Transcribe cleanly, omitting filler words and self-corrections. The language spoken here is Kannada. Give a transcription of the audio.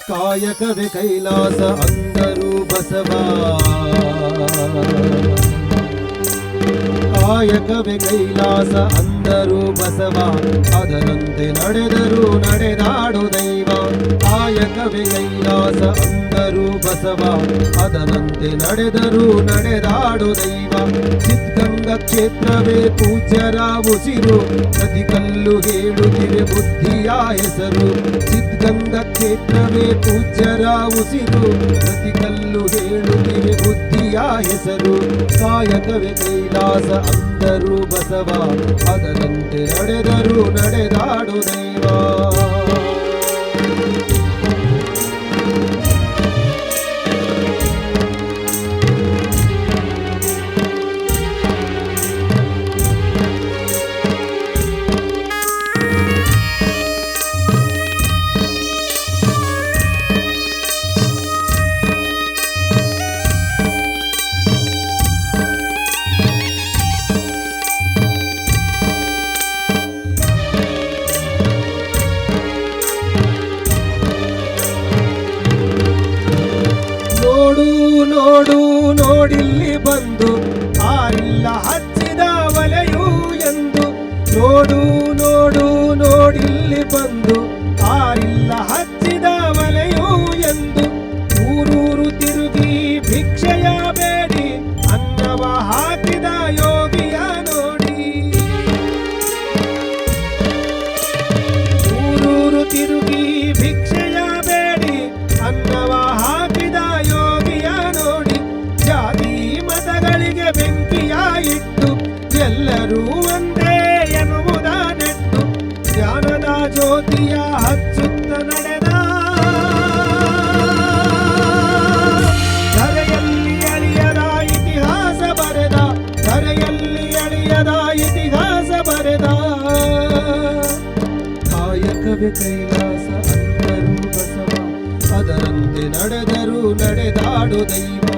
ಕಾಯಕವೇ ಕೈಲಾಸ ಅಂದರು ಬಸವ, ಕಾಯಕವೇ ಕೈಲಾಸ ಅಂದರು ಬಸವ, ಅದರಂತೆ ನಡೆದರು ನಡೆದಾಡು ದೈವ. ಕಾಯಕವೇ ಕೈಲಾಸ ಅಂದರು ಬಸವ, ಅದರಂತೆ ನಡೆದರು ನಡೆದಾಡು ದೈವ. ಸಿದ್ಧಗಂಗಾ ಕ್ಷೇತ್ರವೇ ಪೂಜ್ಯರ ಉಸಿರು, ನದಿ ಕಲ್ಲು ಹೇಳುತ್ತಿವೆ ಬುದ್ಧಿಯ ಹೆಸರು. ಸಿದ್ಧಗಂಗಾ ಕ್ಷೇತ್ರವೇ ಪೂಜ್ಯರ ಉಸಿರು, ನದಿ ಕಲ್ಲು ಹೇಳುತ್ತಿವೆ ಬುದ್ಧಿಯ ಹೆಸರು. ಕಾಯಕವೇ ಕೈಲಾಸ ಅಂದರು ಬಸವ, ಅದರಂತೆ ನಡೆದರು ನಡೆದಾಡು ದೈವ. ನೋಡು ನೋಡಿಲ್ಲಿ ಬಂದು ಆರಿಲ್ಲ ಹಚ್ಚಿದ ವಲೆಯು ಎಂದು. ನೋಡು ನೋಡು ನೋಡಿಲ್ಲಿ ಬಂದು ಆರಿಲ್ಲ ಹಚ್ಚಿದ ವಲೆಯು ಎಂದು. ಊರೂರು ತಿರುಗಿ ಭಿಕ್ಷೆಯ ಬೇಡಿ ಅನ್ನವ ಹಾಕಿದ ಯೋಗಿಯ ನೋಡಿ. ಊರೂರು ತಿರುಗಿ ಭಿಕ್ಷೆಯ ಬೇಡಿ ಅನ್ನವ ಹಾಕಿದ ಯೋಗಿಯ ನೋಡಿ. ಜಾತಿ ಮತಗಳಿಗೆ ಬೆಂಕಿಯ ಇಟ್ಟು ಎಲ್ಲರೂ ಒಂದೇ ಎನ್ನುವುದ ನೆಟ್ಟು, ಜ್ಞಾನದ ಜ್ಯೋತಿಯ ಹಚ್ಚುತ್ತ ನಡೆದ. ಧರೆಯಲ್ಲಿ ಅಳಿಯದ ಇತಿಹಾಸ ಬರೆದ, ಧರೆಯಲ್ಲಿ ಅಳಿಯದ ಇತಿಹಾಸ ಬರೆದ. ಕಾಯಕವೇ ಕೈಲಾಸ ಅಂದರು ಬಸವ, ಅದರಂತೆ ನಡೆದರು ನಡೆದಾಡು ದೈವ.